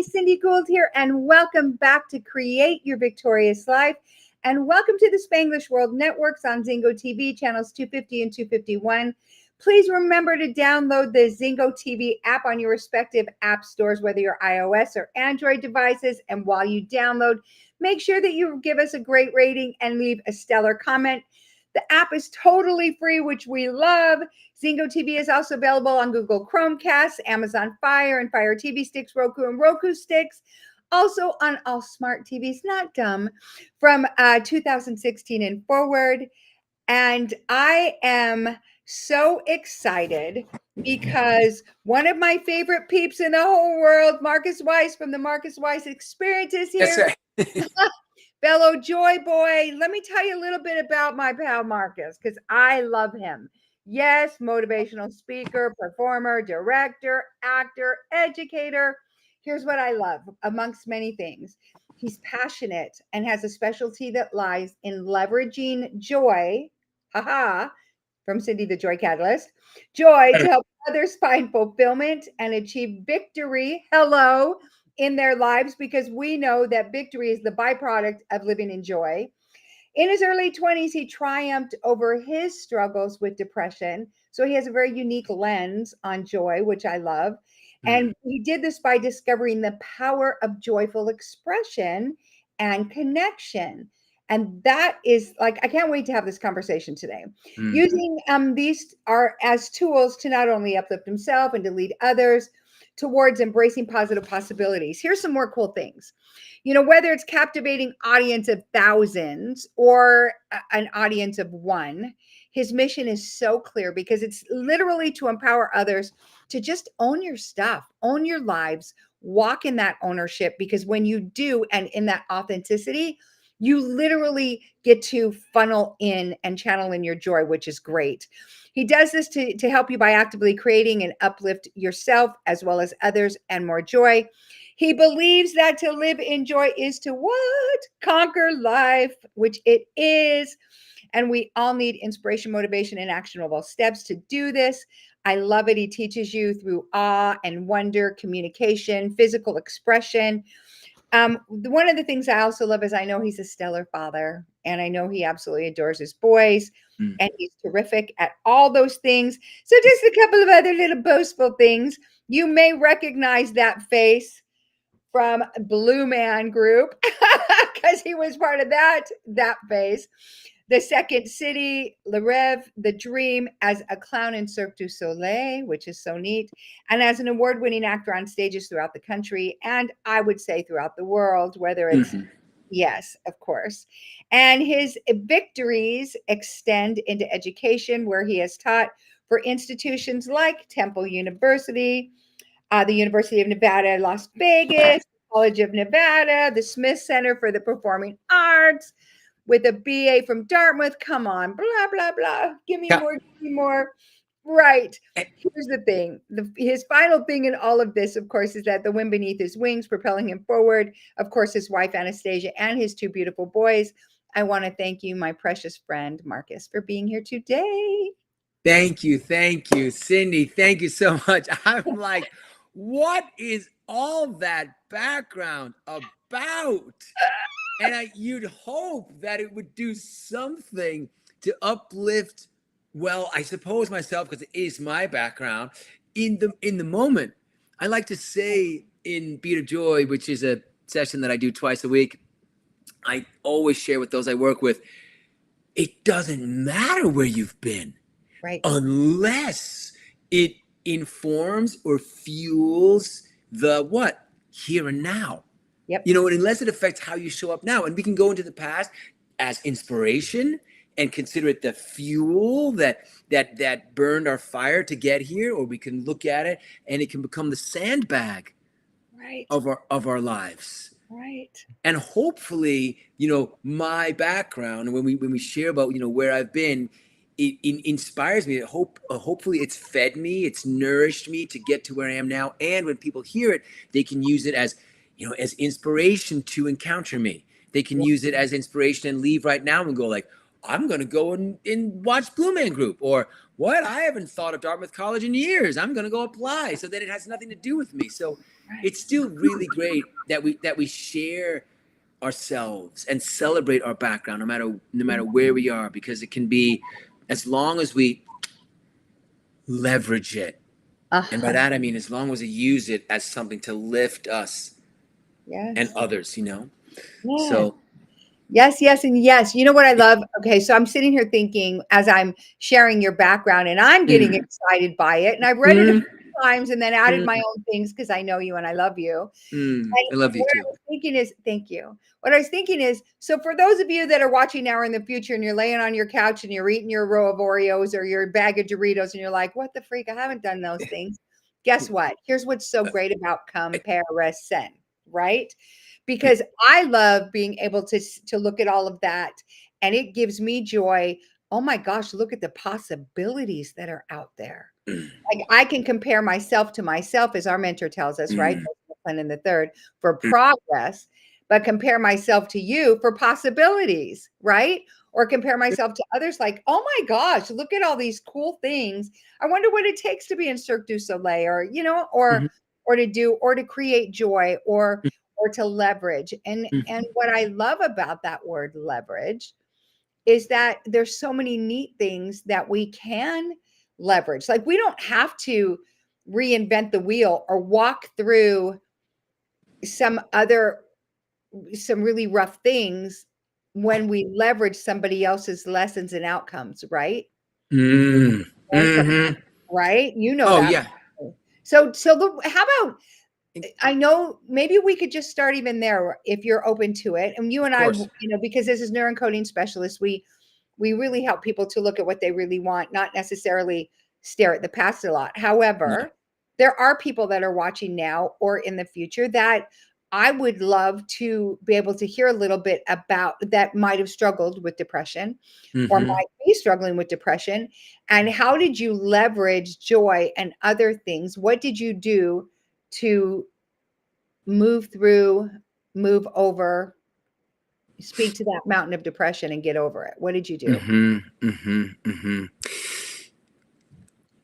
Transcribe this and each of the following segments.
Cindy Gould here, and welcome back to Create Your Victorious Life. And welcome to the Spanglish World Networks on Zingo TV, channels 250 and 251. Please remember to download the Zingo TV app on your respective app stores, whether you're iOS or Android devices. And while you download, make sure that you give us a great rating and leave a stellar comment. The app is totally free, which we love. Zingo TV is also available on Google Chromecast, Amazon Fire and Fire TV sticks, Roku and Roku sticks. Also on all smart TVs, not dumb, from 2016 and forward. And I am so excited because one of my favorite peeps in the whole world, Marcus Weiss from the Marcus Weiss Experience, is here. Yes, Fellow Joy Boy. Let me tell you a little bit about my pal Marcus, because I love him. Yes, motivational speaker, performer, director, actor, educator. Here's what I love, amongst many things. He's passionate and has a specialty that lies in leveraging joy, haha, from Cindy the Joy Catalyst, joy to help others find fulfillment and achieve victory, hello, in their lives, because we know that victory is the byproduct of living in joy. In his early 20s, he triumphed over his struggles with depression. So he has a very unique lens on joy, which I love. And he did this by discovering the power of joyful expression and connection. And that is like, I can't wait to have this conversation today. Using these are as tools to not only uplift himself and to lead others towards embracing positive possibilities. Here's some more cool things. You know, whether it's captivating audience of thousands or an audience of one, his mission is so clear because it's literally to empower others to just own your stuff, own your lives, walk in that ownership, because when you do, and in that authenticity, you literally get to funnel in and channel in your joy, which is great. He does this to help you by actively creating and uplift yourself as well as others and more joy. He believes that to live in joy is to what? Conquer life, which it is. And we all need inspiration, motivation, and actionable steps to do this. I love it. He teaches you through awe and wonder, communication, physical expression. One of the things I also love is I know he's a stellar father, and I know he absolutely adores his boys, and he's terrific at all those things. So just a couple of other little boastful things. You may recognize that face from Blue Man Group because he was part of that face. The Second City, Le Rêve, The Dream, as a clown in Cirque du Soleil, which is so neat, and as an award-winning actor on stages throughout the country, and I would say throughout the world, whether it's, yes, of course. And his victories extend into education, where he has taught for institutions like Temple University, the University of Nevada, Las Vegas, College of Nevada, the Smith Center for the Performing Arts, with a BA from Dartmouth. Come on, blah, blah, blah. Give me more, give me more. Right. Here's the thing. His final thing in all of this, of course, is that the wind beneath his wings, propelling him forward. Of course, his wife, Anastasia, and his two beautiful boys. I want to thank you, my precious friend, Marcus, for being here today. Thank you, Cindy. Thank you so much. I'm like, what is all that background about? And you'd hope that it would do something to uplift, well, I suppose myself, because it is my background, in the moment. I like to say in Beat of Joy, which is a session that I do twice a week, I always share with those I work with, it doesn't matter where you've been, right? Unless it informs or fuels the what? Here and now. Yep. You know, unless it affects how you show up now. And we can go into the past as inspiration and consider it the fuel that burned our fire to get here, or we can look at it and it can become the sandbag, right, of our lives. Right. And hopefully, you know, my background, when we share about, you know, where I've been, it inspires me. Hopefully it's fed me, it's nourished me to get to where I am now. And when people hear it, they can use it as, you know, as inspiration to encounter me. They can use it as inspiration and leave right now and go like, I'm going to go and watch Blue Man Group. Or what? I haven't thought of Dartmouth College in years. I'm going to go apply. So that it has nothing to do with me. So it's still really great that we share ourselves and celebrate our background, no matter where we are, because it can be, as long as we leverage it. And by that I mean as long as we use it as something to lift us and others, Yes. So Yes, yes, and yes. You know what I love? Okay, so I'm sitting here thinking as I'm sharing your background, and I'm getting excited by it. And I've read it a few times and then added my own things because I know you and I love you. I love you What I too. was thinking is, thank you. What I was thinking is, so for those of you that are watching now or in the future, and you're laying on your couch and you're eating your row of Oreos or your bag of Doritos, and you're like, "What the freak? I haven't done those things." Guess what? Here's what's so great about comparison, right? Because I love being able to look at all of that, and it gives me joy. Oh my gosh, look at the possibilities that are out there. Like I can compare myself to myself, as our mentor tells us, right? In the third for progress, but compare myself to you for possibilities, right? Or compare myself to others like, oh my gosh, look at all these cool things. I wonder what it takes to be in Cirque du Soleil, or or to create joy, or to leverage. And what I love about that word leverage is that there's so many neat things that we can leverage. Like we don't have to reinvent the wheel or walk through some really rough things when we leverage somebody else's lessons and outcomes, right? Right? You know Oh that. yeah. So how about, I know maybe we could just start even there if you're open to it. And you and I, because this is neuroencoding specialists, we really help people to look at what they really want, not necessarily stare at the past a lot. However, there are people that are watching now or in the future that I would love to be able to hear a little bit about, that might have struggled with depression or might be struggling with depression. And how did you leverage joy and other things? What did you do to move through, move over, speak to that mountain of depression and get over it? What did you do?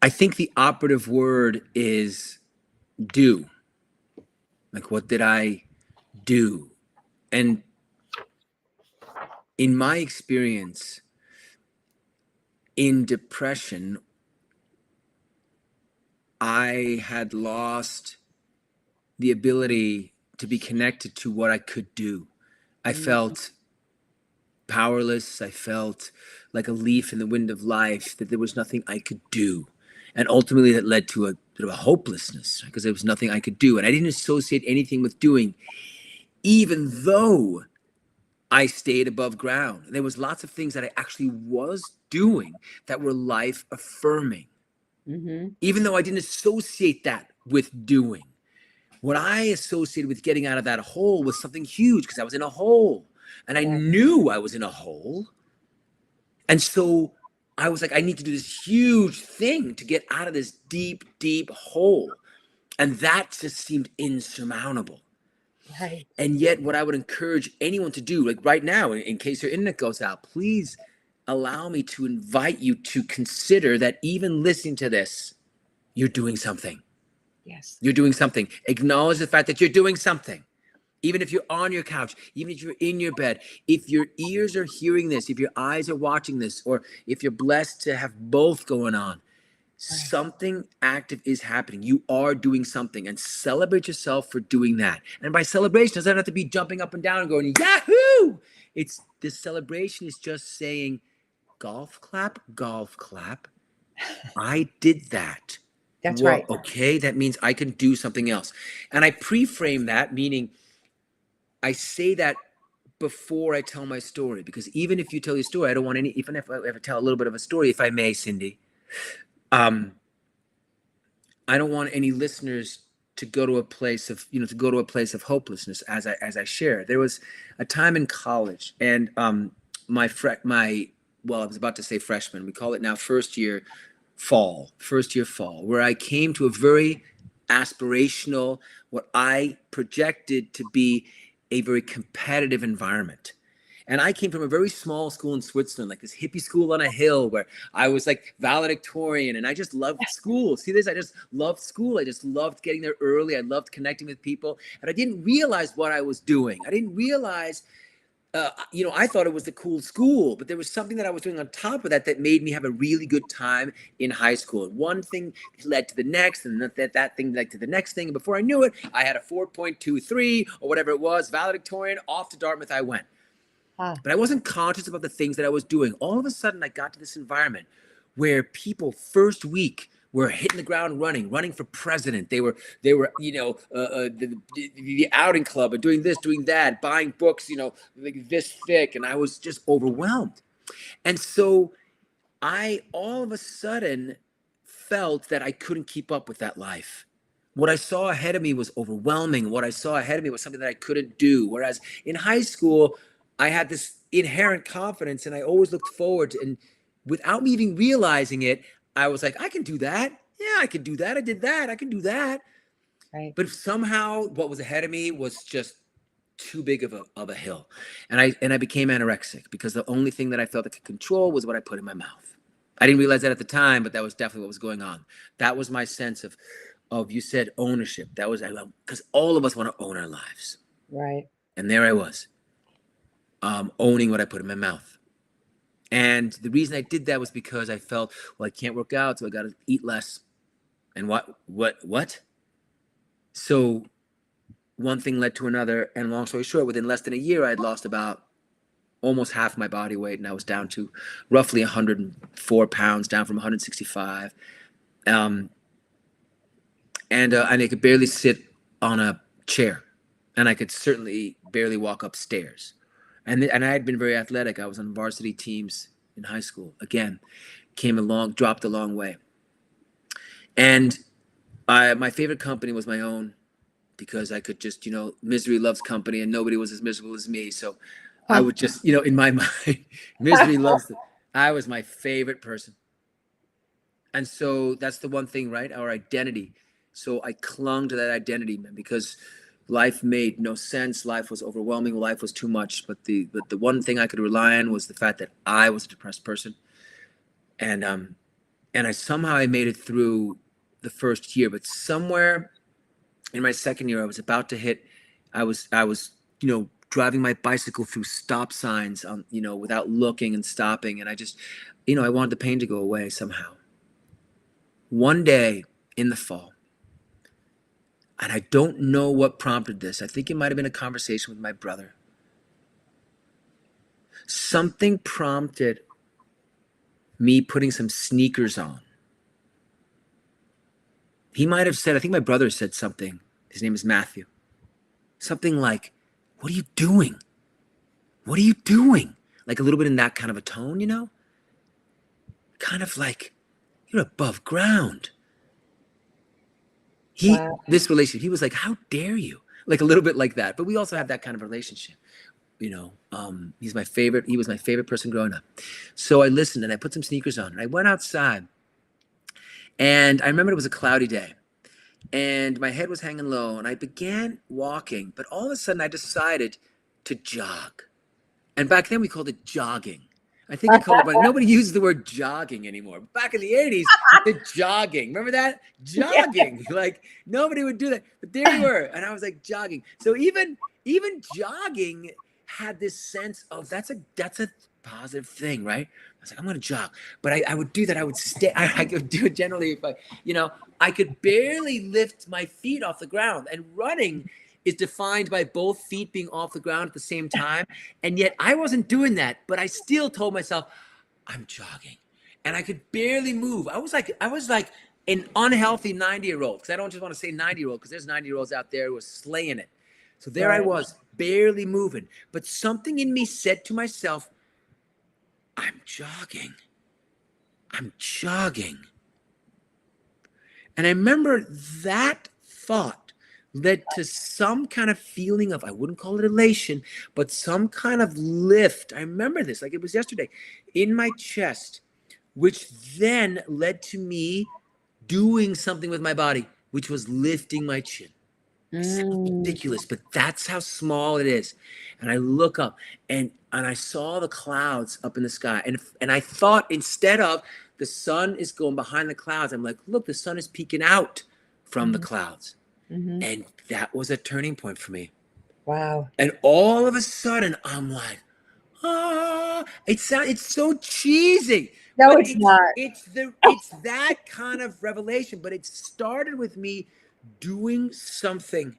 I think the operative word is do. Like, what did I do? And in my experience in depression, I had lost the ability to be connected to what I could do. I felt powerless. I felt like a leaf in the wind of life, that there was nothing I could do. And ultimately that led to a bit of a hopelessness because there was nothing I could do. And I didn't associate anything with doing, even though I stayed above ground. There was lots of things that I actually was doing that were life affirming, even though I didn't associate that with doing. What I associated with getting out of that hole was something huge, because I was in a hole and I knew I was in a hole. And so I was like, I need to do this huge thing to get out of this deep, deep hole. And that just seemed insurmountable. Right. And yet, what I would encourage anyone to do, like right now, in case your internet goes out, please allow me to invite you to consider that even listening to this, you're doing something. Yes. You're doing something. Acknowledge the fact that you're doing something. Even if you're on your couch, even if you're in your bed, if your ears are hearing this, if your eyes are watching this, or if you're blessed to have both going on, something active is happening. You are doing something, and celebrate yourself for doing that. And by celebration, it doesn't have to be jumping up and down and going, Yahoo! It's this celebration is just saying, golf clap, golf clap. I did that. That's right. Okay, that means I can do something else. And I pre-frame that, meaning I say that before I tell my story, because even if you tell your story, I don't want any, even if I ever tell a little bit of a story, if I may, Cindy, I don't want any listeners to go to a place of, hopelessness as I share. There was a time in college, and well, I was about to say freshman. We call it now first year fall, where I came to a very aspirational, what I projected to be a very competitive environment. And I came from a very small school in Switzerland, like this hippie school on a hill where I was like valedictorian, and I just loved school. See this? I just loved school. I just loved getting there early. I loved connecting with people. And I didn't realize what I was doing. I didn't realize I thought it was the cool school, but there was something that I was doing on top of that that made me have a really good time in high school. And one thing led to the next, and that thing led to the next thing. And before I knew it, I had a 4.23 or whatever it was, valedictorian. Off to Dartmouth I went. But I wasn't conscious about the things that I was doing. All of a sudden, I got to this environment where people first week were hitting the ground running for president. They were the outing club, or doing this, doing that, buying books, like this thick, and I was just overwhelmed. And so I all of a sudden felt that I couldn't keep up with that life. What I saw ahead of me was overwhelming. What I saw ahead of me was something that I couldn't do. Whereas in high school, I had this inherent confidence, and I always looked forward to, and without me even realizing it, I was like, I can do that. Yeah, I can do that. I did that. I can do that. Right. But somehow what was ahead of me was just too big of a hill. And I became anorexic because the only thing that I felt I could control was what I put in my mouth. I didn't realize that at the time, but that was definitely what was going on. That was my sense of you said ownership. That was, because all of us want to own our lives. Right. And there I was, owning what I put in my mouth. And the reason I did that was because I felt, well, I can't work out, so I got to eat less. And what? So one thing led to another, and long story short, within less than a year, I had lost about almost half my body weight, and I was down to roughly 104 pounds, down from 165. And I could barely sit on a chair, and I could certainly barely walk upstairs. And I had been very athletic. I was on varsity teams in high school. Again, dropped a long way. And my favorite company was my own, because I could just, misery loves company, and nobody was as miserable as me. So I would just, in my mind, misery loves I was my favorite person. And so that's the one thing, right? Our identity. So I clung to that identity, man, because life made no sense. Life was overwhelming. Life was too much. But the one thing I could rely on was the fact that I was a depressed person. And I somehow made it through the first year. But somewhere in my second year, I was driving my bicycle through stop signs without looking and stopping. And I just, I wanted the pain to go away somehow. One day in the fall, and I don't know what prompted this. I think it might have been a conversation with my brother. Something prompted me putting some sneakers on. He might have said, I think my brother said something. His name is Matthew. Something like, what are you doing? What are you doing? Like a little bit in that kind of a tone, Kind of like, you're above ground. This relationship, he was like, how dare you? Like a little bit like that. But we also have that kind of relationship. He was my favorite person growing up. So I listened, and I put some sneakers on, and I went outside, and I remember it was a cloudy day, and my head was hanging low, and I began walking, but all of a sudden I decided to jog. And back then we called it jogging. I think we called it, but nobody uses the word jogging anymore. Back in the 80s, the jogging. Remember that? Jogging. Yeah. Like nobody would do that. But there we were. And I was like, jogging. So even jogging had this sense of that's a positive thing, right? I was like, I'm gonna jog. But I would do that. I would stay, I could do it generally if I could barely lift my feet off the ground. And running is defined by both feet being off the ground at the same time. And yet I wasn't doing that, but I still told myself, I'm jogging. And I could barely move. I was like an unhealthy 90-year-old, because I don't just want to say 90-year-old, because there's 90-year-olds out there who are slaying it. So there I was, barely moving. But something in me said to myself, I'm jogging. I'm jogging. And I remember that thought led to some kind of feeling of, I wouldn't call it elation, but some kind of lift. I remember this like it was yesterday in my chest, which then led to me doing something with my body, which was lifting my chin. I said, Mm. ridiculous, but that's how small it is. And I look up and I saw the clouds up in the sky. And I thought, instead of the sun is going behind the clouds, I'm like, look, the sun is peeking out from the Mhm. clouds. Mhm. And that was a turning point for me. Wow. And all of a sudden, I'm like, it's so cheesy, No, but it's not. it's that kind of revelation. But it started with me doing something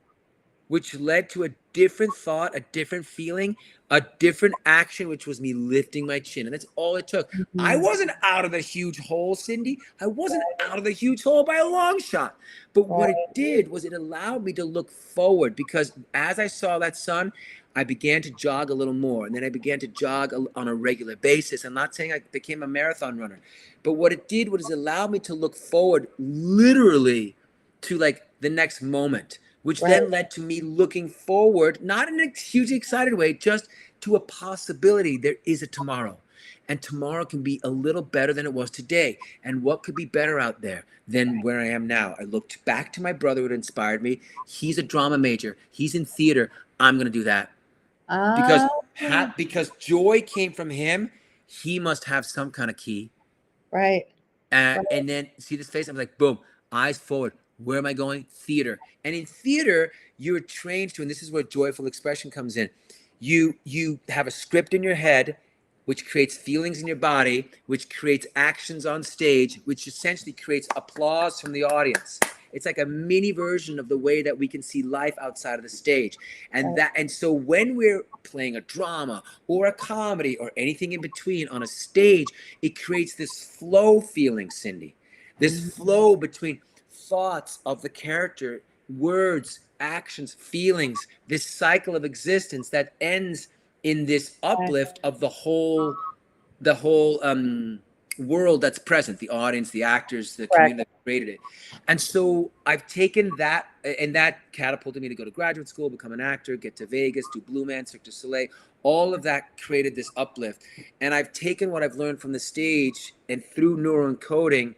which led to a different thought, a different feeling, a different action, which was me lifting my chin. And that's all it took. I Mhm. wasn't out of the huge hole, Cindy. I wasn't out of the huge hole by a long shot. But what it Right. did was it allowed me to look forward, because as I saw that sun, I began to jog a little more. And then I began to jog on a regular basis. I'm not saying I became a marathon runner, but what it did was it allowed me to look forward literally to like the next moment, which Right. then led to me looking forward, not in a hugely excited way, just to a possibility. There is a tomorrow. And tomorrow can be a little better than it was today. And what could be better out there than where I am now? I looked back to my brother who inspired me. He's a drama major, he's in theater. I'm going to do that because Ah, because joy came from him. He must have some kind of key. right. Right. And then see this face. I'm like, boom, eyes forward. Where am I going? Theater. And in theater, you're trained to, and this is where joyful expression comes in. You have a script in your head, which creates feelings in your body, which creates actions on stage, which essentially creates applause from the audience. It's like a mini version of the way that we can see life outside of the stage. And so when we're playing a drama or a comedy or anything in between on a stage, it creates this flow feeling, Cindy. This Mhm. flow between thoughts of the character, words, actions, feelings, this cycle of existence that ends in this Right. uplift of the whole world that's present, the audience, the actors, the Correct. community that created it. And so I've taken that, and that catapulted me to go to graduate school, become an actor, get to Vegas, do Blue Man, Cirque du Soleil. All of that created this uplift. And I've taken what I've learned from the stage, and through neuroencoding,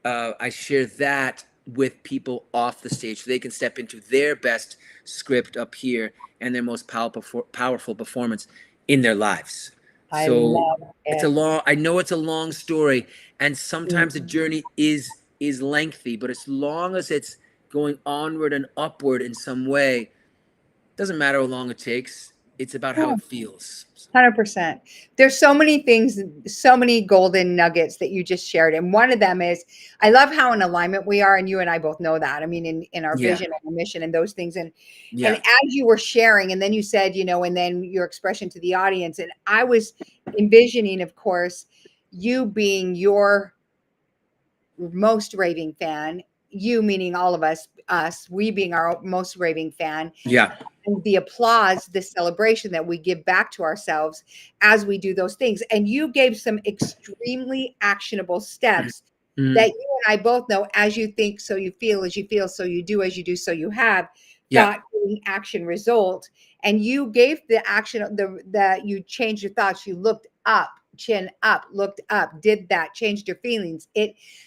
I share that with people off the stage so they can step into their best script up here and their most powerful performance in their lives. I So love it. I know it's a long story, and sometimes the Mm. journey is lengthy, but as long as it's going onward and upward in some way, doesn't matter how long it takes. It's about how Yeah. it feels. 100%. There's so many things, so many golden nuggets that you just shared. And one of them is I love how in alignment we are, and you and I both know that. I mean, in our Yeah, vision and our mission and those things. And yeah, as you were sharing, and then you said, and then your expression to the audience, and I was envisioning, of course, you being your most raving fan, you meaning all of us, we being our most raving fan, yeah. and the applause, the celebration that we give back to ourselves as we do those things. And you gave some extremely actionable steps that Mhm. you and I both know: as you think, so you feel; as you feel, so you do; as you do, so you have. Yeah, Thought, doing, action, result. And you gave the action, that you changed your thoughts. You looked up, chin up, looked up, did that, changed your feelings.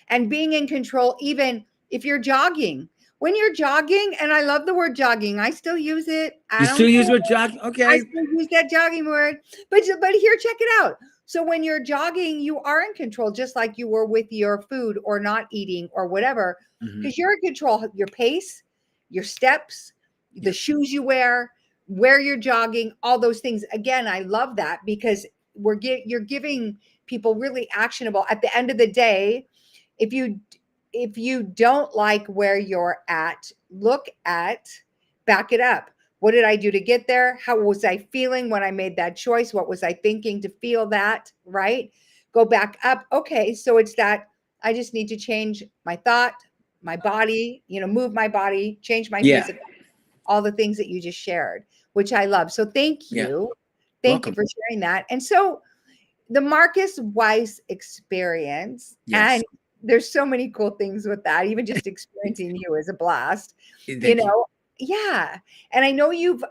And being in control, even if you're jogging, when you're jogging, and I love the word jogging, I still use it. I you don't still use care. the word jogging? I Okay. still use that jogging word. But here, check it out. So when you're jogging, you are in control, just like you were with your food or not eating or whatever, Hmm. because you're in control of your pace, your steps, the Yeah. shoes you wear, where you're jogging, all those things. Again, I love that because you're giving people really actionable. At the end of the day, if you if you don't like where you're at, look at, back it up. What did I do to get there? How was I feeling when I made that choice? What was I thinking to feel that? Right? Go back up. Okay, so it's that I just need to change my thought, my body, move my body, change my Yeah. physical, all the things that you just shared, which I love. So thank Yeah. you. Thank you Welcome. for sharing that. And so the Marcus Weiss experience, Yes. and there's so many cool things with that. Even just experiencing you is a blast, you Thank you. know. Yeah. And I know you've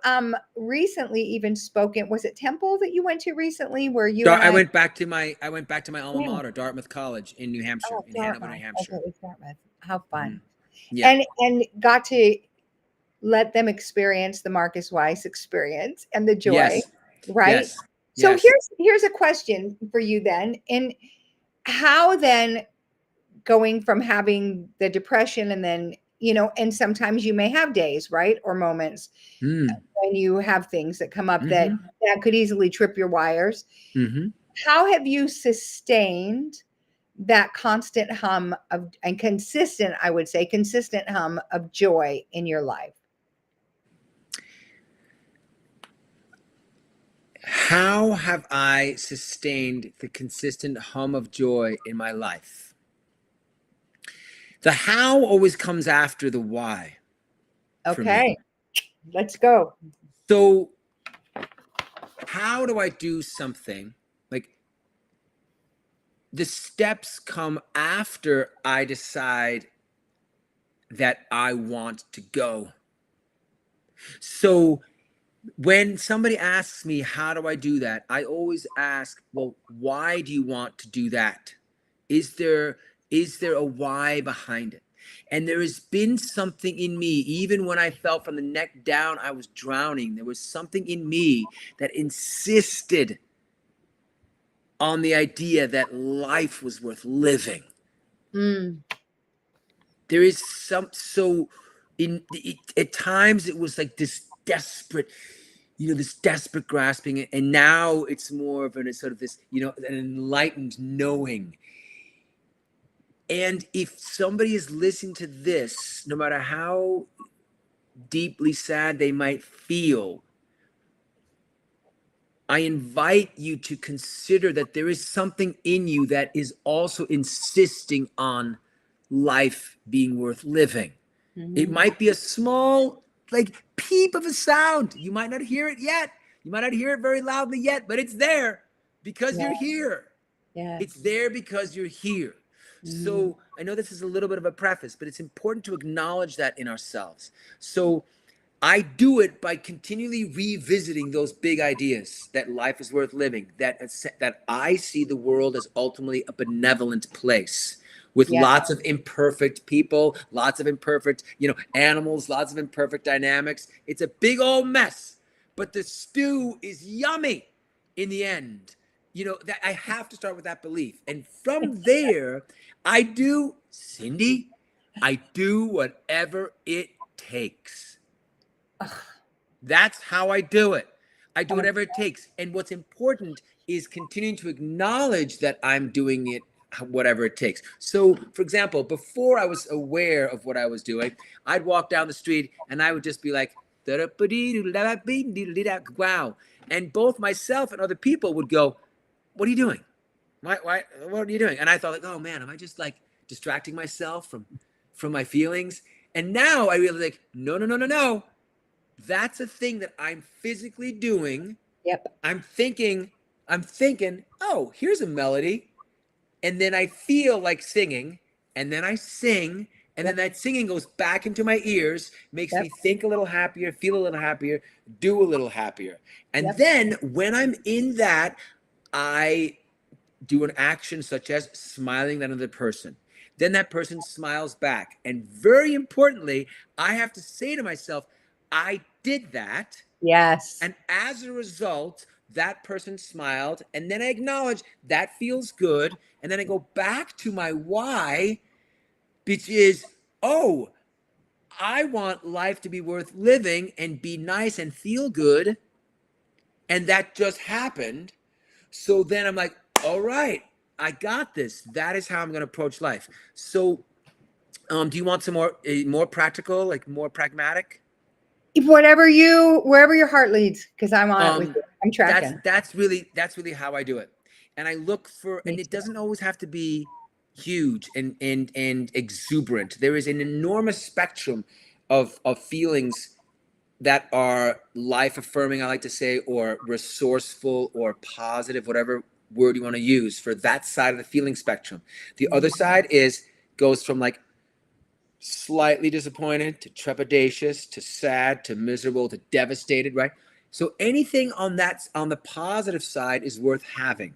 recently even spoken. Was it Temple that you went to recently where you and I I? went back to my alma Yeah. mater, Dartmouth College in New Hampshire, Oh, in Hanover, New Dartmouth. Hampshire. Okay, it's Dartmouth. How Mhm. fun. Yeah. And got to let them experience the Marcus Weiss experience and the joy, Yes. right? Yes. So Yes. here's a question for you then. And how then, going from having the depression and then, and sometimes you may have days, right? Or moments Mm. when you have things that come up that Mm-hmm. could easily trip your wires. Mm-hmm. How have you sustained that constant hum of, and consistent, I would say, consistent hum of joy in your life? How have I sustained the consistent hum of joy in my life? The how always comes after the why for me. Okay, let's go. So, how do I do something? Like, the steps come after I decide that I want to go. So, when somebody asks me, how do I do that? I always ask, well, why do you want to do that? Is there a why behind it? And there has been something in me, even when I felt from the neck down, I was drowning. There was something in me that insisted on the idea that life was worth living. Mm, There is so at times it was like this desperate, this desperate grasping, and now it's more of a sort of this, an enlightened knowing. And if somebody is listening to this, no matter how deeply sad they might feel, I invite you to consider that there is something in you that is also insisting on life being worth living. It mhm. might be a small, like, peep of a sound. You might not hear it yet. You might not hear it very loudly yet, but it's there because Yeah, you're here. It's yes. there because you're here. Mhm. So I know this is a little bit of a preface, but it's important to acknowledge that in ourselves. So I do it by continually revisiting those big ideas that life is worth living, that I see the world as ultimately a benevolent place with Yeah. lots of imperfect people, lots of imperfect, animals, lots of imperfect dynamics. It's a big old mess, but the stew is yummy in the end. That I have to start with that belief. And from there, Cindy, I do whatever it takes. Ugh, That's how I do it. I do oh my, whatever it takes. And what's important is continuing to acknowledge that I'm doing it whatever it takes. So, for example, before I was aware of what I was doing, I'd walk down the street and I would just be like, wow. And both myself and other people would go, what are you doing? What are you doing? And I thought, like, oh man, am I just like distracting myself from my feelings? And now I realize, like, no, no, no, no, no. That's a thing that I'm physically doing. yep, I'm thinking, oh, here's a melody. And then I feel like singing, and then I sing, and then yep, that singing goes back into my ears, makes yep, me think a little happier, feel a little happier, do a little happier. And yep, then when I'm in that, I do an action such as smiling at another person. Then that person smiles back. And very importantly, I have to say to myself, I did that. yes, And as a result, that person smiled. And then I acknowledge that feels good. And then I go back to my why, which is, oh, I want life to be worth living and be nice and feel good. And that just happened. So then I'm like, all right, I got this. That is how I'm going to approach life. So, do you want some more practical, like more pragmatic? wherever your heart leads, because I'm on it with Um, you. I'm that's tracking. that's really how I do it. And I look for, Me and it too. doesn't always have to be huge and exuberant. There is an enormous spectrum of feelings that are life affirming, I like to say, or resourceful or positive, whatever word you want to use for that side of the feeling spectrum. The other Mhm. side goes from like slightly disappointed to trepidatious to sad to miserable to devastated, right? So anything on the positive side is worth having.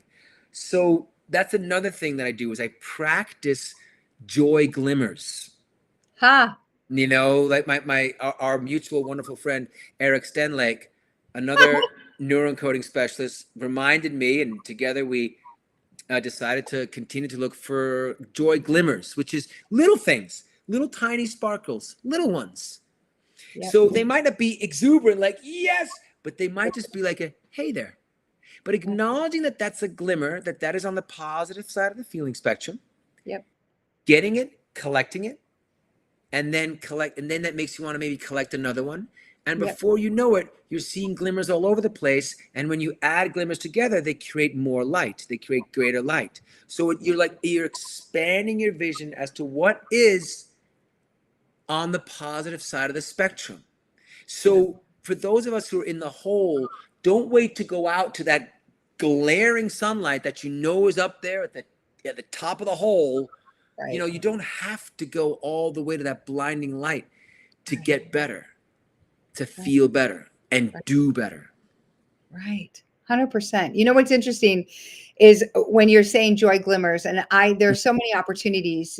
So that's another thing that I do is I practice joy glimmers. Ha. You know, like our mutual wonderful friend Eric Stenlake, another neuroencoding specialist, reminded me, and together we decided to continue to look for joy glimmers, which is little things, little tiny sparkles, little ones. Yep. So they might not be exuberant, like yes, but they might just be like a hey there. But acknowledging that that's a glimmer, that that is on the positive side of the feeling spectrum, Yep. getting it, collecting it, and then that makes you want to maybe collect another one. And Yep. before you know it, you're seeing glimmers all over the place. And when you add glimmers together, they create more light. They create greater light. So you're expanding your vision as to what is on the positive side of the spectrum. Yep. So for those of us who are in the hole, don't wait to go out to that glaring sunlight that you know is up there at the top of the hole. You Right. know, you don't have to go all the way to that blinding light to Right. get better, to Right. feel better and Right. do better. Right. 100%. You know what's interesting is when you're saying joy glimmers, and there's so many opportunities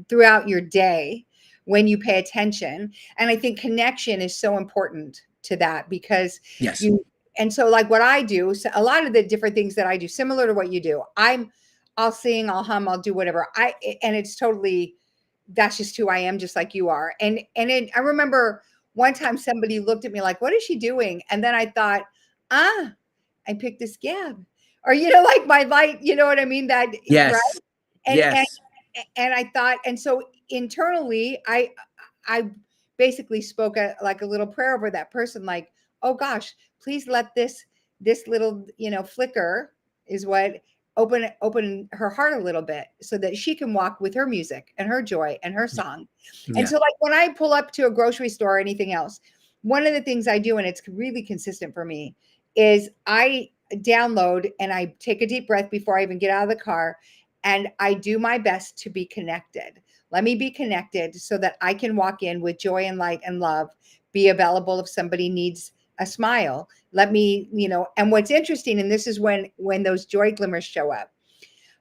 throughout your day when you pay attention. And I think connection is so important to that because Yes. you, and so like what I do, so a lot of the different things that I do, similar to what you do, I'll sing, I'll hum, I'll do whatever. And it's totally, that's just who I am, just like you are. I remember one time somebody looked at me like, what is she doing? And then I thought, ah, I picked a scab. Or, like my light, you know what I mean? That right. Yes. And and Yes. and I thought, and so internally, I basically spoke like a little prayer over that person, like, oh gosh, please let this little, flicker is what open her heart a little bit so that she can walk with her music and her joy and her song. And Yeah. so like when I pull up to a grocery store or anything else, one of the things I do, and it's really consistent for me, is I download and I take a deep breath before I even get out of the car, and I do my best to be connected. Let me be connected so that I can walk in with joy and light and love, be available if somebody needs a smile. Let me, and what's interesting, and this is when those joy glimmers show up.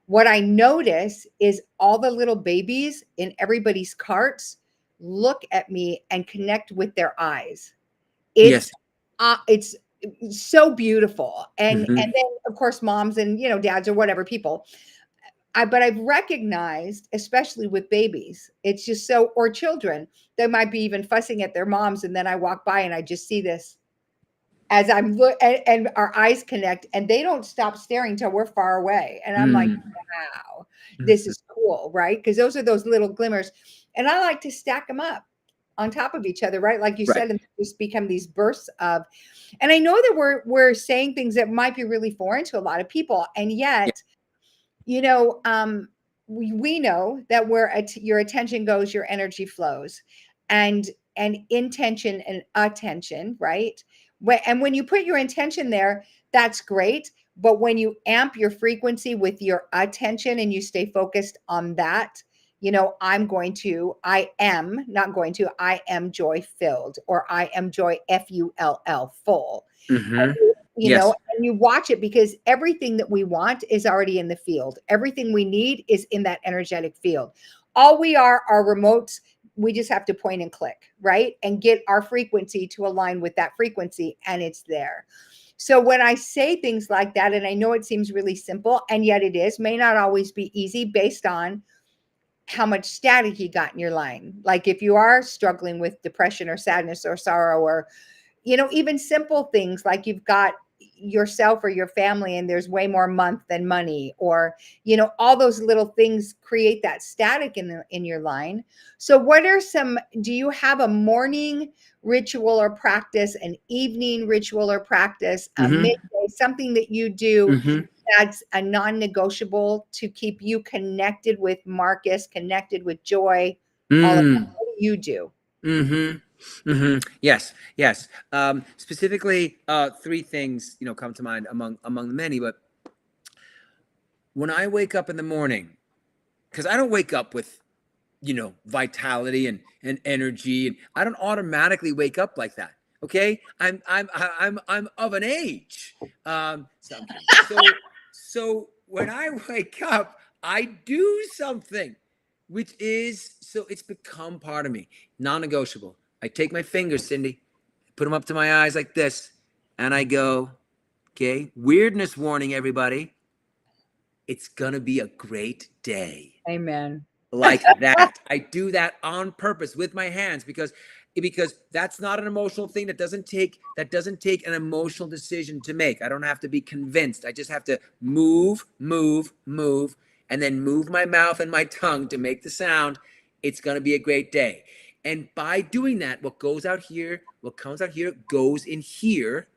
What I notice is all the little babies in everybody's carts look at me and connect with their eyes. Yes. It's so beautiful. And Mm-hmm. then of course moms and dads or whatever people. But I've recognized, especially with babies, it's just so, or children, they might be even fussing at their moms, and then I walk by and I just see this as I'm look, and our eyes connect, and they don't stop staring till we're far away, and I'm like, Mm. wow, this is cool, right? Because those are those little glimmers, and I like to stack them up on top of each other, right? Like you Right. said, and just become these bursts of, and I know that we're saying things that might be really foreign to a lot of people, and Yeah. yet you know, we know that where your attention goes, your energy flows, and intention and attention, right? When you put your intention there, that's great. But when you amp your frequency with your attention and you stay focused on that, I am not going to, I am joy filled, or I am joy full full. Mm-hmm. you Yes. know and you watch it, because everything that we want is already in the field. Everything we need is in that energetic field. All we are remotes. We just have to point and click, right, and get our frequency to align with that frequency, and it's there. So when I say things like that, and I know it seems really simple, and yet it is, may not always be easy based on how much static you got in your line. Like if you are struggling with depression or sadness or sorrow, or even simple things like you've got yourself or your family and there's way more month than money, or all those little things create that static in your line. So do you have a morning ritual or practice, an evening ritual or practice, a Mm-hmm. midday, something that you do Mm-hmm. that's a non-negotiable to keep you connected with Marcus, connected with joy, all of that? Mm. What do you do? Mm-hmm. Mm-hmm. Yes. Yes. Specifically, three things come to mind among the many. But when I wake up in the morning, because I don't wake up with vitality and energy, and I don't automatically wake up like that. Okay, I'm of an age. So I'm kidding. So when I wake up, I do something. which is, so it's become part of me, non-negotiable. I take my fingers, Cindy, put them up to my eyes like this, and I go, okay, weirdness warning, everybody. It's gonna be a great day. Amen. Like that. I do that on purpose with my hands because that's not an emotional thing. That doesn't take an emotional decision to make. I don't have to be convinced. I just have to move, and then move my mouth and my tongue to make the sound. It's gonna be a great day. And by doing that, what goes out here, what comes out here, goes in here,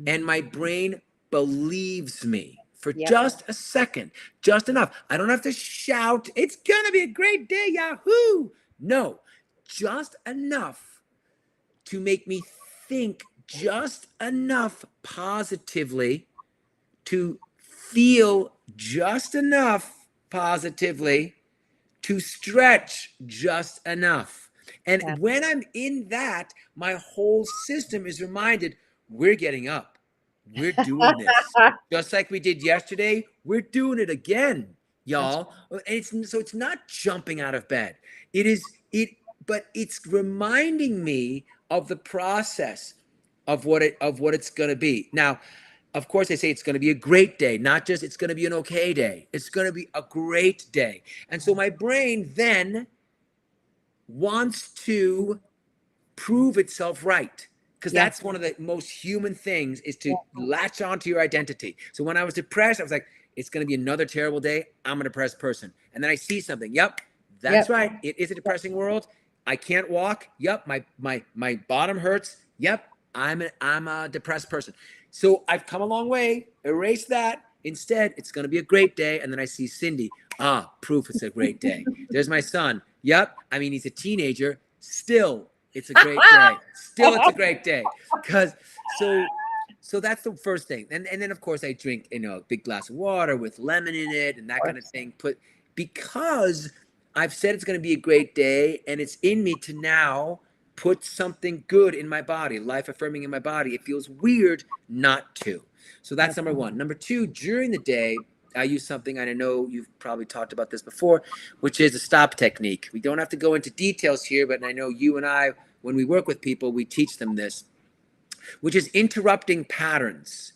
and my brain believes me for Yep. just a second, just enough. I don't have to shout, it's gonna be a great day, Yahoo! No, just enough to make me think just enough positively, to feel just enough positively, to stretch just enough. And Yeah. when I'm in that, my whole system is reminded, we're getting up. We're doing this. Just like we did yesterday, we're doing it again, That's y'all. And it's not jumping out of bed. It is it but it's reminding me of the process of what it's going to be. Now, of course, I say it's going to be a great day, not just it's going to be an okay day. It's going to be a great day. And so my brain then wants to prove itself right, because yeah. that's one of the most human things, is to latch onto your identity. So when I was depressed, I was like, it's going to be another terrible day. I'm a depressed person. And then I see something. Yep, that's Yep. right. It is a depressing world. I can't walk. Yep, my bottom hurts. Yep, I'm a depressed person. So I've come a long way. Erase that. Instead, it's going to be a great day. And then I see Cindy. Ah, proof it's a great day. There's my son. Yep. I mean, he's a teenager. Still, it's a great day. Still, it's a great day. Because so that's the first thing. And then of course I drink, a big glass of water with lemon in it and that kind of thing. Because I've said it's going to be a great day, and it's in me to now put something good in my body, life affirming in my body. It feels weird not to. So that's number one. Number two, during the day, I use something, and I know you've probably talked about this before, which is a stop technique. We don't have to go into details here, but I know you and I, when we work with people, we teach them this, which is interrupting patterns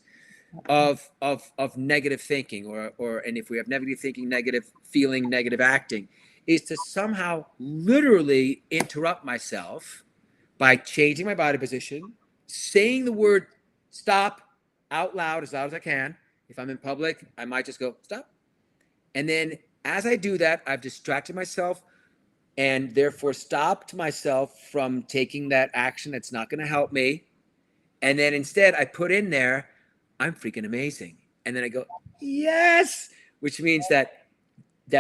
of negative thinking, or and if we have negative thinking, negative feeling, negative acting, is to somehow literally interrupt myself by changing my body position, saying the word stop out loud as I can. If I'm in public, I might just go stop. And then as I do that, I've distracted myself and therefore stopped myself from taking that action that's not going to help me. And then instead I put in there, I'm freaking amazing. And then I go, yes, which means that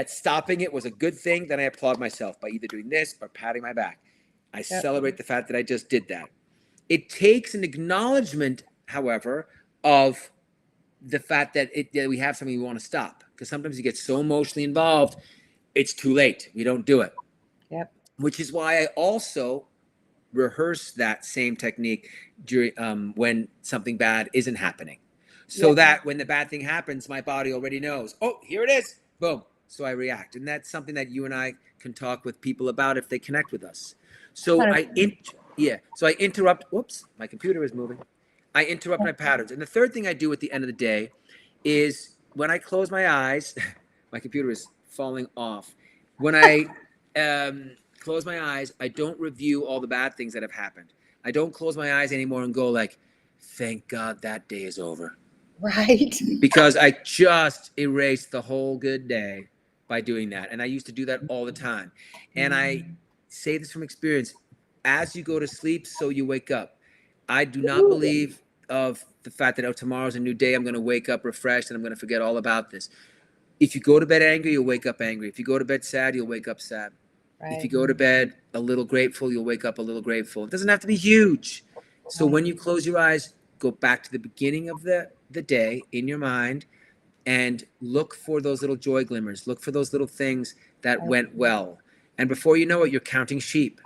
stopping it was a good thing. Then I applaud myself by either doing this or patting my back. I celebrate the fact that I just did that. It takes an acknowledgement, however, of the fact that we have something we want to stop. Because sometimes you get so emotionally involved, it's too late. We don't do it. Yep. Which is why I also rehearse that same technique during when something bad isn't happening, so that when the bad thing happens, my body already knows, oh, here it is, boom, so I react. And that's something that you and I can talk with people about if they connect with us. So so I interrupt. Whoops, my computer is moving. I interrupt my patterns. And the third thing I do at the end of the day is when I close my eyes, my computer is falling off. When I close my eyes, I don't review all the bad things that have happened. I don't close my eyes anymore and go like, thank God that day is over. Right. Because I just erased the whole good day by doing that. And I used to do that all the time. And I say this from experience, as you go to sleep, so you wake up. I do not believe of the fact that, oh, tomorrow's a new day, I'm going to wake up refreshed and I'm going to forget all about this. If you go to bed angry, you'll wake up angry. If you go to bed sad, you'll wake up sad. If you go to bed a little grateful, you'll wake up a little grateful. It doesn't have to be huge. So when you close your eyes, go back to the beginning of the day in your mind and look for those little joy glimmers. Look for those little things that went well. And before you know it, you're counting sheep.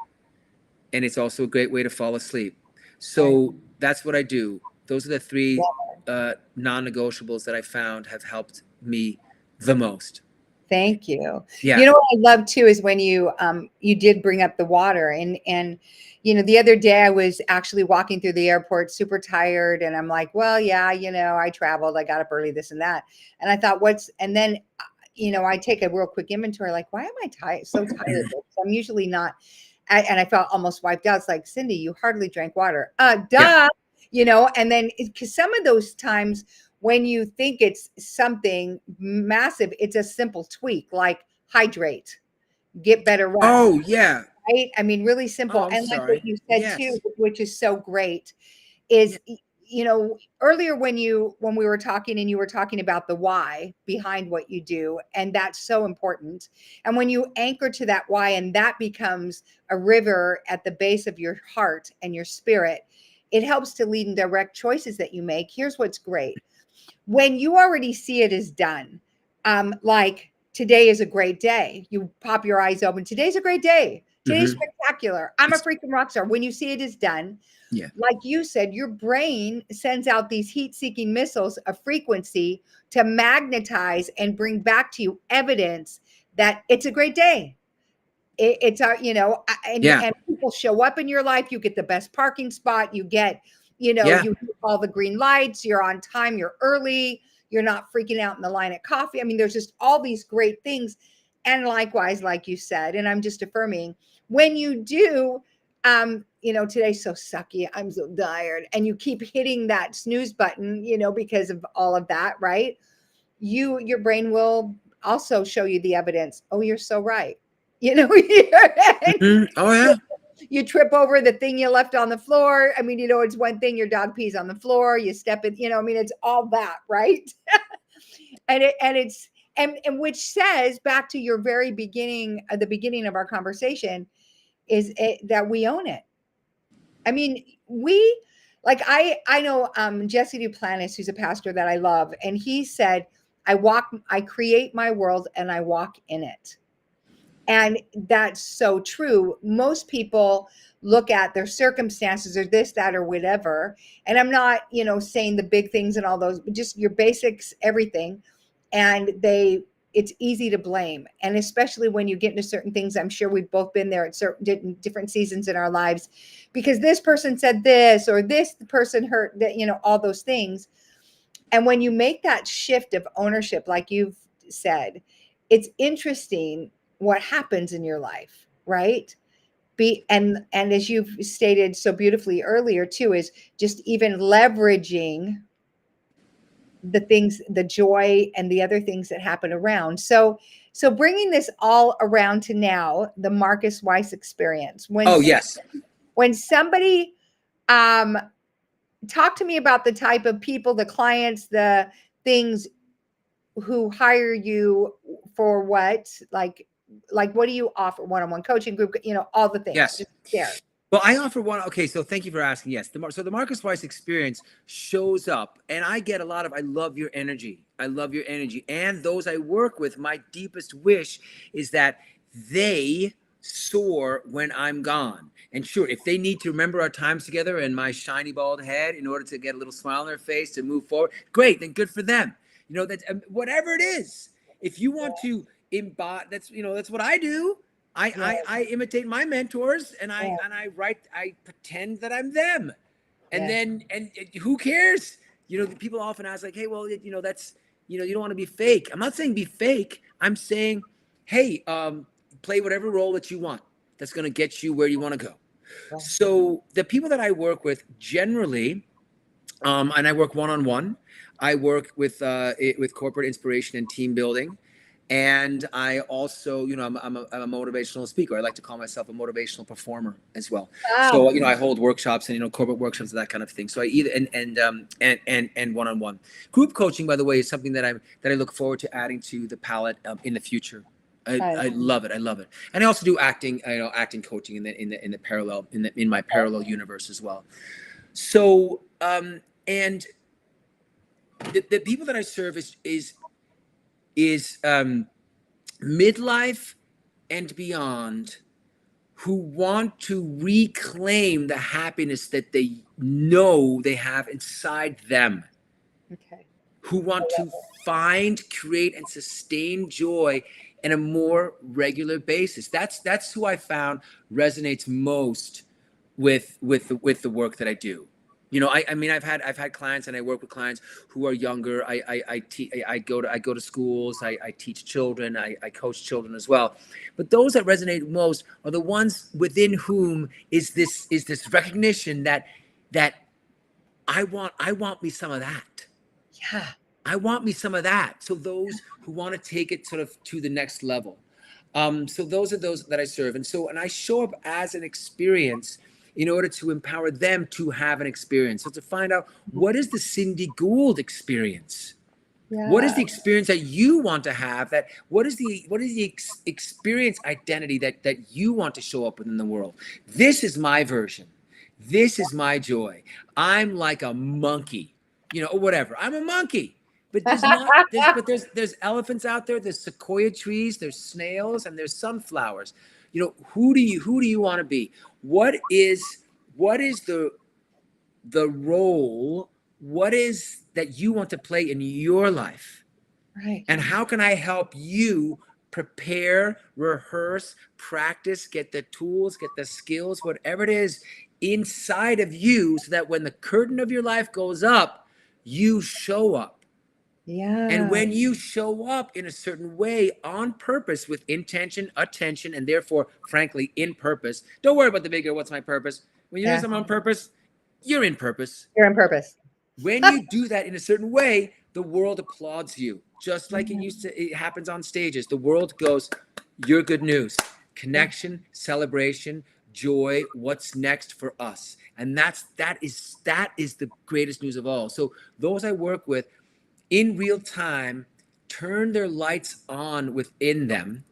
And it's also a great way to fall asleep. So that's what I do. Those are the three non-negotiables that I found have helped me the most. Thank you. Yeah. You know what I love too is when you did bring up the water, and the other day I was actually walking through the airport super tired, and I'm like, well, yeah, I traveled, I got up early, this and that. And I thought, and then I take a real quick inventory, like, why am I tired, so tired? I'm usually not. And I felt almost wiped out. It's like, Cindy, you hardly drank water. Yeah. Duh. And then because some of those times when you think it's something massive, it's a simple tweak like hydrate, get better rest, Oh, yeah. right? I mean, really Oh, simple. I'm And like what sorry. you said too, Yes. which is so great, Yeah. is earlier when we were talking and you were talking about the why behind what you do, and that's so important. And when you anchor to that why, and that becomes a river at the base of your heart and your spirit, it helps to lead and direct choices that you make. Here's what's great: when you already see it as done, like today is a great day, you pop your eyes open, today's a great day, today's Hmm. spectacular, I'm a It's, freaking rock star. When you see it as done, yeah. like you said, your brain sends out these heat seeking missiles of frequency to magnetize and bring back to you evidence that it's a great day. It's our, Yeah. and people show up in your life. You get the best parking spot. You get, Yeah. you hit all the green lights. You're on time. You're early. You're not freaking out in the line at coffee. I mean, there's just all these great things. And likewise, like you said, and I'm just affirming, when you do, today's so sucky, I'm so tired, and you keep hitting that snooze button, because of all of that, right? Your brain will also show you the evidence. Oh, you're so right. And Hmm. Oh, yeah. you trip over the thing you left on the floor. I mean, it's one thing, your dog pees on the floor, you step in, I mean, it's all that, right? And which says back to your very beginning, the beginning of our conversation, is that we own it. I mean, we like I know Jesse Duplantis, who's a pastor that I love, and he said, I create my world and I walk in it. And that's so true. Most people look at their circumstances or this, that, or whatever. And I'm not, saying the big things and all those, but just your basics, everything. And it's easy to blame. And especially when you get into certain things, I'm sure we've both been there at certain different seasons in our lives, because this person said this, or this person hurt that, all those things. And when you make that shift of ownership, like you've said, it's interesting what happens in your life, right? And as you've stated so beautifully earlier too, is just even leveraging the things, the joy and the other things that happen around. So bringing this all around to now, the Marcus Weiss experience. Oh, yes. When somebody um talk to me about the type of people, the clients, the things who hire you for what, like what do you offer? One-on-one coaching group, all the things, Yes. just share. Well, I offer one. Okay, so thank you for asking. Yes, so the Marcus Weiss experience shows up, and I get a lot of. I love your energy. I love your energy, and those I work with. My deepest wish is that they soar when I'm gone. And sure, if they need to remember our times together and my shiny bald head in order to get a little smile on their face to move forward, great. Then good for them. That whatever it is. If you want to embody, that's what I do. I, Yeah, I I imitate my mentors, and yeah, I pretend that I'm them, and yeah, then who cares? The people often ask like, hey, well, that's you don't want to be fake. I'm not saying be fake. I'm saying, hey, play whatever role that you want. That's going to get you where you want to go. right. So the people that I work with generally, and I work one on one. I work with corporate inspiration and team building, and I also, I'm a motivational speaker. I like to call myself a motivational performer as well. Wow. So I hold workshops and corporate workshops and that kind of thing. So I either and one on one group coaching, by the way, is something that I look forward to adding to the palette in the future. I love it. I love it, and I also do acting. Acting coaching in the parallel in my parallel universe as well. So and the people that I serve is midlife and beyond, who want to reclaim the happiness that they know they have inside them, Okay. who want to find, create, and sustain joy in a more regular basis. That's who I found resonates most with the work that I do. You know, I mean, I've had clients, and I work with clients who are younger. I go to schools. I teach children. I coach children as well. But those that resonate most are the ones within whom is this recognition that I want me some of that. Yeah. I want me some of that. So those who want to take it sort of to the next level. So those are those that I serve. And I show up as an experience in order to empower them to have an experience. So to find out, what is the Cindy Gould experience? What is Yeah. the experience that you want to have? What is the experience identity that you want to show up within the world? This is my version. This is my joy. I'm like a monkey, you know, or whatever. I'm a monkey. But there's elephants out there, there's sequoia trees, there's snails, and there's sunflowers. You know, who do you want to be? What is the role? What is that you want to play in your life? Right. And how can I help you prepare, rehearse, practice, get the tools, get the skills, whatever it is inside of you, so that when the curtain of your life goes up, you show up. Yeah. And when you show up in a certain way on purpose, with intention, attention, and therefore, frankly, in purpose, don't worry about the bigger, what's my purpose? When you do something on purpose, you're in purpose. You're on purpose. When you do that in a certain way, the world applauds you, just like it happens on stages. The world goes, you're good news. Connection, celebration, joy, what's next for us? And that is the greatest news of all. So those I work with in real time turn their lights on within them.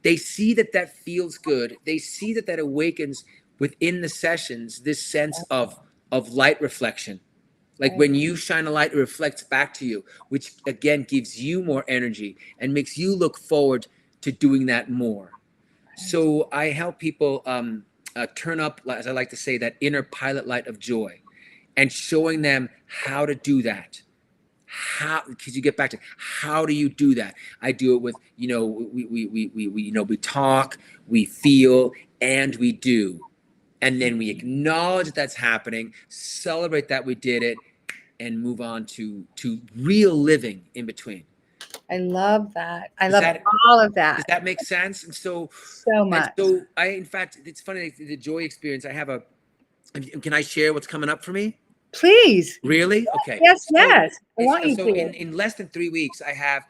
They see that feels good. They see that awakens within the sessions this sense of light reflection. Like when you shine a light, it reflects back to you, which again gives you more energy and makes you look forward to doing that more. So I help people turn up, as I like to say, that inner pilot light of joy, and showing them how to do that. How, because you get back to how do you do that? I do it with, you know, we talk, we feel, and we do. And then we acknowledge that's happening, celebrate that we did it, and move on to real living in between. I love that. I love all of that. Does that make sense? And so much. And so in fact, it's funny, the joy experience. Can I share what's coming up for me? Please. Really? Okay. Yes. I want you to. In less than 3 weeks, I have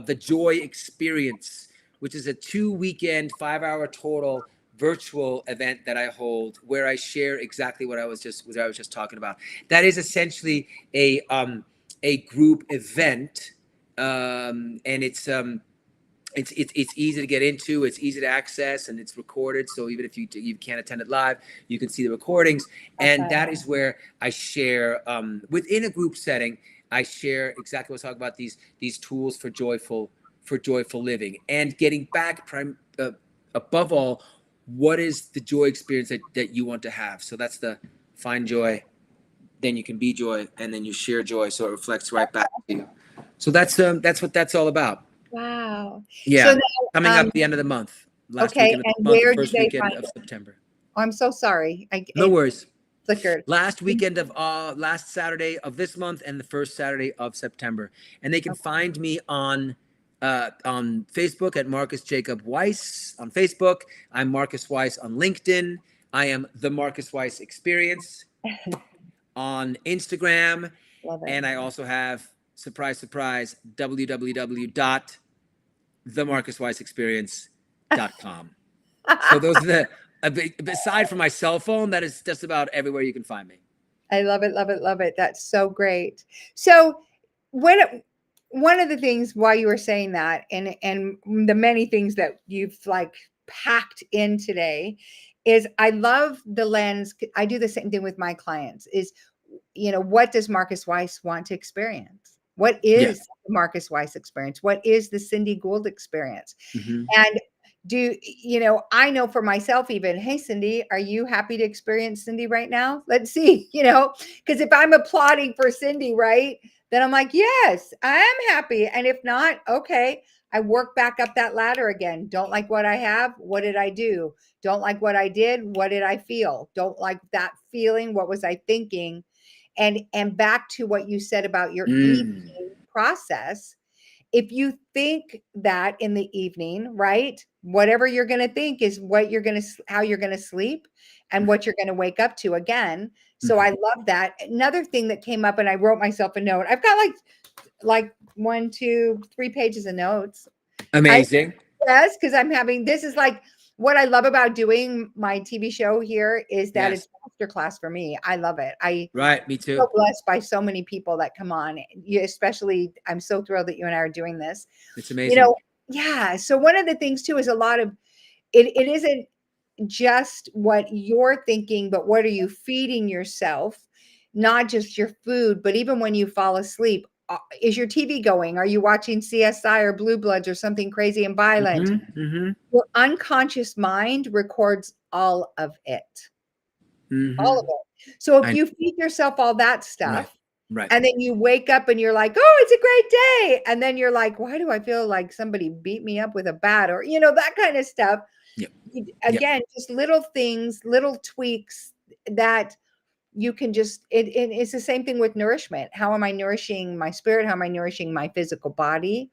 the Joy Experience, which is a 2-weekend, 5-hour total virtual event that I hold, where I share exactly what I was just talking about. That is essentially a group event, and it's easy to get into, it's easy to access, and it's recorded. So even if you can't attend it live, you can see the recordings. And that is where I share within a group setting. I share exactly what I talk about, these tools for joyful living, and getting back above all, what is the joy experience that you want to have? So that's the find joy, then you can be joy, and then you share joy, so it reflects right back to you. So that's what that's all about. Wow. Yeah. So now, coming up the end of the month. Last weekend of the month, first weekend of September. Oh, I'm so sorry. No worries. Flickered. Last weekend of last Saturday of this month and the first Saturday of September. And they can find me on Facebook at Marcus Jacob Weiss on Facebook. I'm Marcus Weiss on LinkedIn. I am the Marcus Weiss Experience on Instagram. Love it. And I also have, surprise, www.themarcusweissexperience.com. So those are the, aside from my cell phone, that is just about everywhere you can find me. I love it, love it, love it. That's so great. So one of the things why you were saying that, and the many things that you've like packed in today, is I love the lens. I do the same thing with my clients is, you know, what does Marcus Weiss want to experience? What is the Marcus Weiss experience? What is the Cindy Gould experience? Mm-hmm. And I know for myself even, hey, Cindy, are you happy to experience Cindy right now? Let's see, because if I'm applauding for Cindy, right, then I'm like, yes, I am happy. And if not, okay, I work back up that ladder again. Don't like what I have. What did I do? Don't like what I did. What did I feel? Don't like that feeling. What was I thinking? And back to what you said about your eating Mm. process. If you think that in the evening, right? Whatever you're going to think is what you're going to, how you're going to sleep and what you're going to wake up to again. So I Mhm. love that. Another thing that came up, and I wrote myself a note. I've got like 1, 2, 3 pages of notes. I Amazing. Yes, because I'm having this is like what I love about doing my TV show here is that Yes. it's masterclass for me. I love it. I Right. Me so too. blessed by so many people that come on. You, especially, I'm so thrilled that you and I are doing this. It's You amazing. know, yeah. So one of the things too is a lot of it isn't just what you're thinking, but what are you feeding yourself? Not just your food, but even when you fall asleep, is your TV going? Are you watching CSI or Blue Bloods or something crazy and violent? Hmm. Hmm. Your unconscious mind records all of it. All of Hmm. it. So if I you feed yourself all that right. stuff, Right. and then you wake up and you're like, "Oh, it's a great day." And then you're like, "Why do I feel like somebody beat me up with a bat?" Or, that kind of stuff. Yep. Yep. Again, just little things, little tweaks that you can just it's the same thing with nourishment. How am I nourishing my spirit? How am I nourishing my physical body?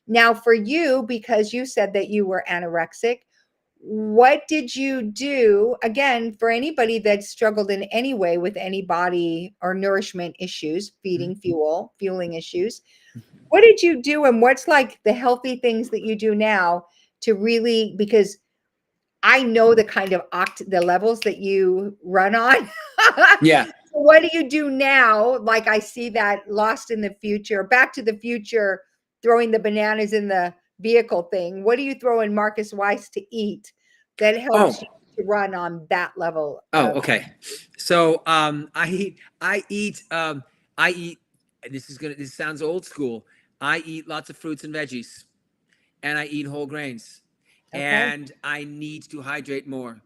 Now, for you, because you said that you were anorexic, what did you do? Again, for anybody that struggled in any way with any body or nourishment issues, feeding, fueling issues, what did you do? And what's like the healthy things that you do now to really, because I know the kind of the levels that you run on. Yeah. So what do you do now? Like I see that Lost in the Future, Back to the Future, throwing the bananas in the vehicle thing. What do you throw in Marcus Weiss to eat that helps Oh. you to run on that level Oh. of? Okay. So I eat. And this sounds old school. I eat lots of fruits and veggies, and I eat whole grains, Okay. and I need to hydrate more.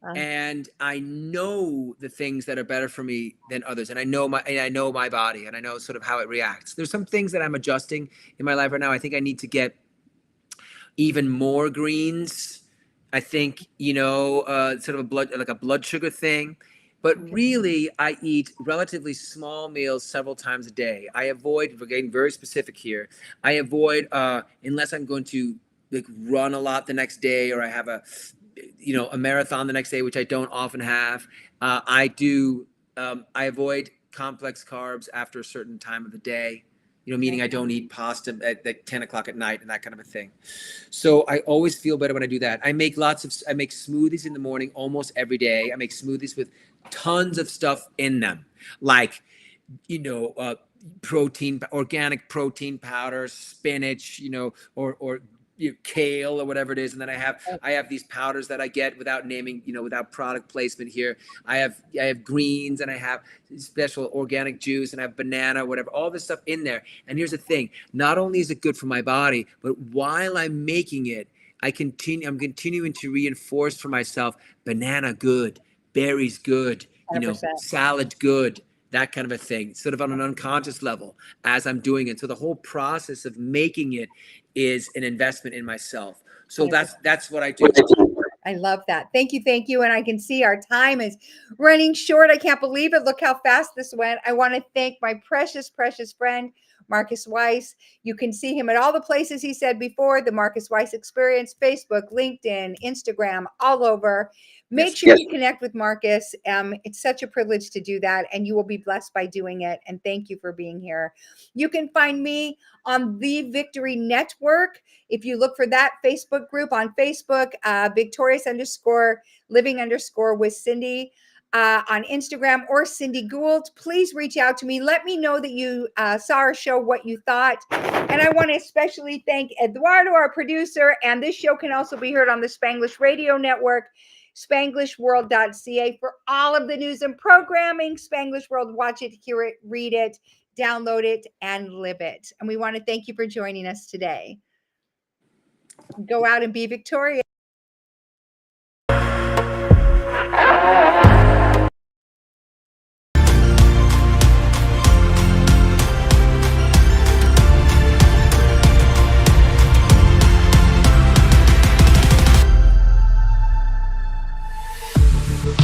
Uh, And I know the things that are better for me than others, and I know my body, and I know sort of how it reacts. There's some things that I'm adjusting in my life right now. I think I need to get even more greens. I think sort of a blood sugar thing. But okay. really, I eat relatively small meals several times a day. I avoid, we're getting very specific here. I avoid unless I'm going to like run a lot the next day, or I have a marathon the next day, which I don't often have. I do. I avoid complex carbs after a certain time of the day. Meaning Okay. I don't eat pasta at 10 o'clock at night and that kind of a thing. So I always feel better when I do that. I make smoothies in the morning almost every day. I make smoothies with tons of stuff in them, like you know, uh, organic protein powder, spinach, or kale or whatever it is. And then I have these powders that I get without naming, without product placement here. I have greens, and I have special organic juice, and I have banana, whatever, all this stuff in there. And here's the thing: not only is it good for my body, but while I'm making it, I'm continuing to reinforce for myself: banana good, berries good, 100%. salad good, that kind of a thing, sort of on an unconscious level as I'm doing it. So the whole process of making it is an investment in myself. So 100%. that's what I do. I love that. Thank you. Thank you. And I can see our time is running short. I can't believe it. Look how fast this went. I want to thank my precious, precious friend, Marcus Weiss. You can see him at all the places he said before, the Marcus Weiss Experience, Facebook, LinkedIn, Instagram, all over. Make Yes. sure you connect with Marcus. It's such a privilege to do that, and you will be blessed by doing it. And thank you for being here. You can find me on the Victory Network. If you look for that Facebook group on Facebook, victorious_living_ with Cindy on Instagram, or Cindy Gould, please reach out to me. Let me know that you saw our show, what you thought. And I want to especially thank Eduardo, our producer. And this show can also be heard on the Spanglish Radio Network, SpanglishWorld.ca, for all of the news and programming. Spanglish World, watch it, hear it, read it, download it, and live it. And we want to thank you for joining us today. Go out and be victorious.